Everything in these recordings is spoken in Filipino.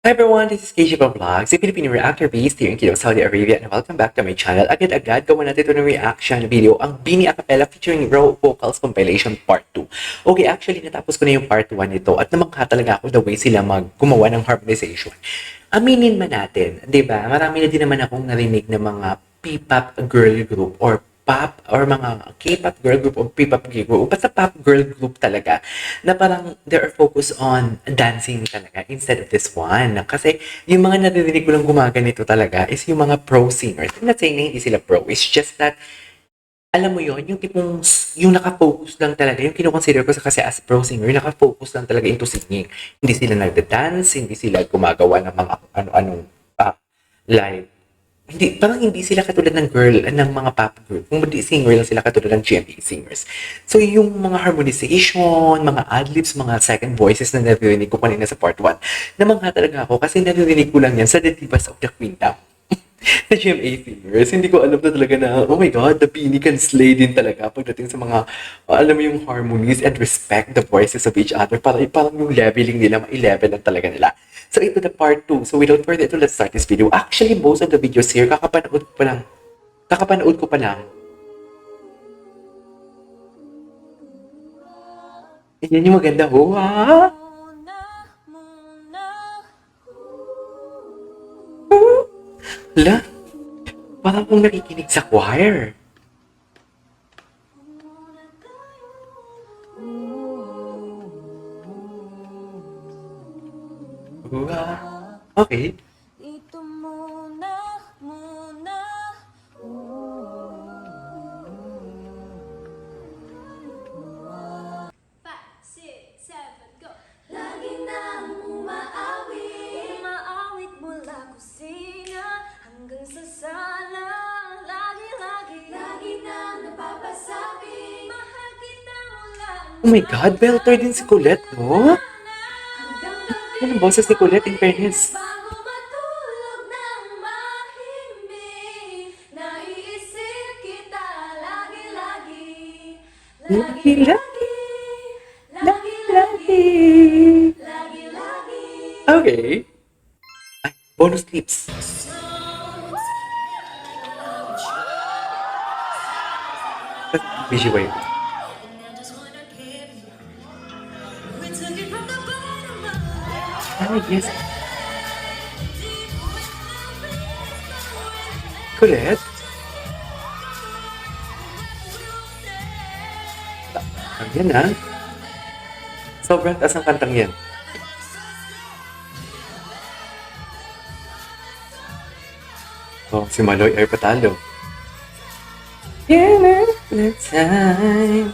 Hi everyone, this is KJ Vlogs, a Filipino reactor based here in Kingdom, Saudi Arabia, and welcome back to my channel. Agad-agad gawa natin ito ng reaction video, ang Bini Acapella featuring Raw Vocals Compilation Part 2. Okay, actually natapos ko na yung Part 1 nito at namangka talaga ako the way sila gumawa ng harmonization. Aminin man natin, di ba? Marami na din naman akong narinig na mga P-pop girl group or pop or mga K-pop girl group o P-pop girl group, basta pop girl group talaga, na parang they are focused on dancing talaga instead of this one. Kasi yung mga naririnig ko lang gumaganito talaga is yung mga pro singers. I'm not saying na hindi sila pro, it's just that alam mo yon yung tipong yung naka-focus lang talaga, yung kino-consider ko kasi as pro singer, yung naka-focus lang talaga into singing. Hindi sila nagda-dance, hindi sila gumagawa ng mga ano-anong like parang hindi sila katulad ng girl, ng mga pop group. Kung hindi singer lang sila katulad ng GMA singers. So, yung mga harmonization, mga adlibs, mga second voices na naririnig ko kanina sa part 1, namangha talaga ako kasi naririnig ko lang yan sa The Divas of the Queendom na GMA singers. Hindi ko alam na talaga na, oh my God, the Bini can slay din talaga pagdating sa mga, alam mo yung harmonies and respect the voices of each other. Parang yung leveling nila, ma-level lang talaga nila. So, ito the part 2. So, without further ado, let's start this video. Actually, most of the videos here, kakapanood ko pa lang. Kakapanood ko pa lang. Yan yung maganda ho, ha? Hala, parang kung nakikinig sa choir. Okay. Ito muna. 5, 6, 7, go! Lagi nang umaawit mula kusina hanggang sa sala. Lagi nang napapasabi, mahal kita mula. Oh my God, belter din si Colette, no? Ano ang boses ni Colette, in fairness? Bago matulog ng mahimbing, naiisip kita lagi-lagi. Lagi-lagi. Okay. Ay, bonus clips. Busy way. Ah, yes. Colette? Ayan ah. Sobrang taas ang kantang yan. Oh, si Maloy ay patalo. The time.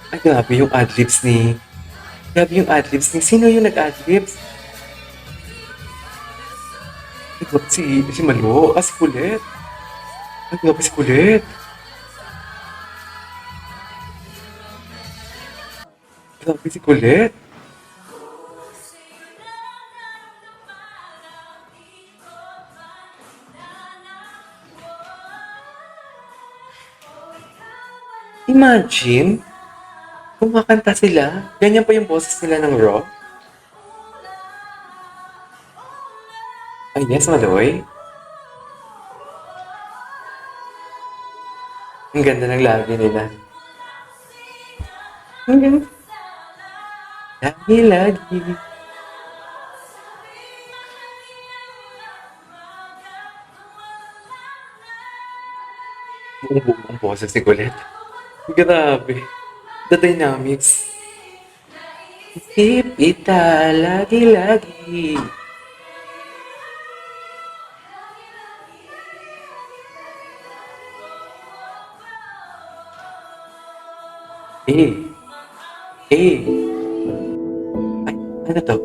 Ay, grabe yung adlibs ni... Grabe yung adlibs ni... Sino yung nag-adlibs? Ay, grabe si Malo. Ah, si Colette. Ay, grabe si Colette. Grabe si Colette. Imagine, kumakanta sila. Ganyan pa yung boses nila ng Raw. Ay, yes, Maloy. Ang ganda ng labi nila. Ang ganda. Lagi-lagi. Buong-buong ang boses ni Colette. Grabe. The dynamics. Isip kita lagi-lagi. Ay, ano to?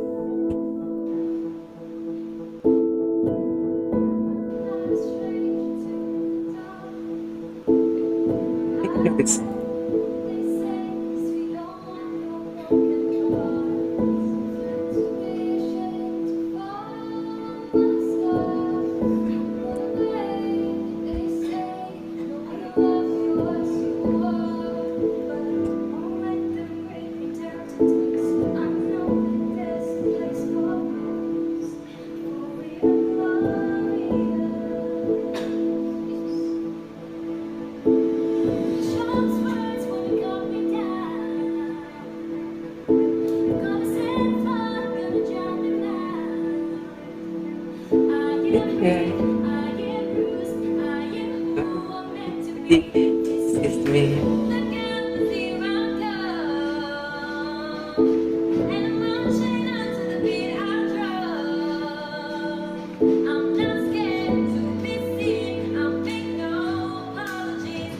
Ay, ano this? This is me.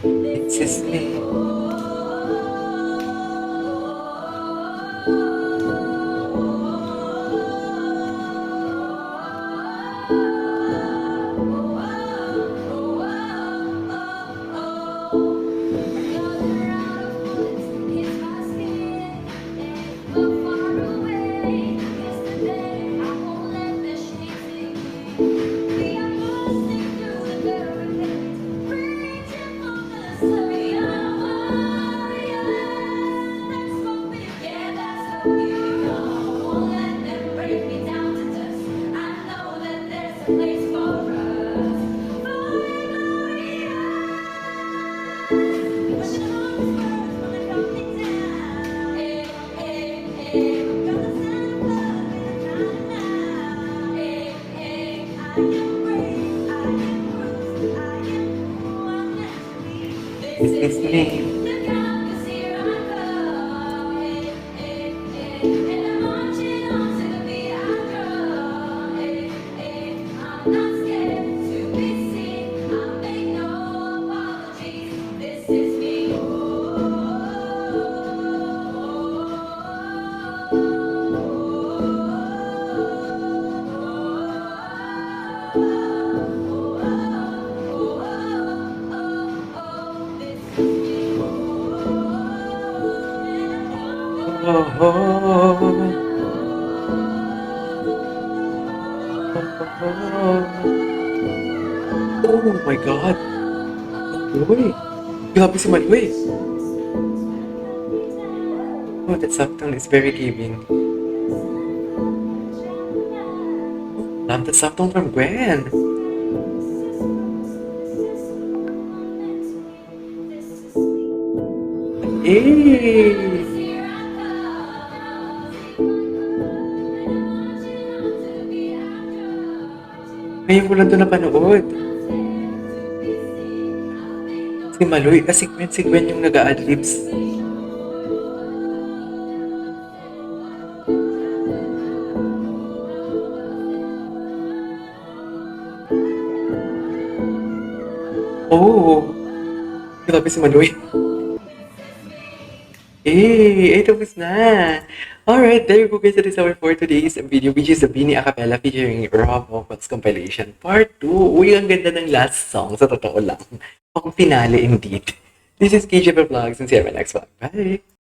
This is me. Place for us. Pushing on this world when I come down. Hey, hey, hey, I'm gonna send love in the now. Hey, hey, I am brave, I am bruised, I am who I'm meant to be. This This is is me. me. Look out, 'cause here I come. Hey, hey, hey, and I'm marching on to the beat I drum. Hey, hey, I'm not scared to be seen. I make no apologies. This is me. Oh, oh my God. Uy, grabe si Maloy. Oh, that subtone is very giving. Love the subtone from Gwen. Eh, ngayon ko lang ito napanood. Si Maloy, si Gwen yung nag-a-adlibs. Oh, grabe si Maloy. Eh, tapos na. Alright, there you go guys. That is our for today's video, which is the Bini Acapella featuring Raw Vocals Compilation Part 2. Uy, ang ganda ng last song, sa totoo lang. Pang finale indeed. This is KJ Vlogs and see you next one. Bye!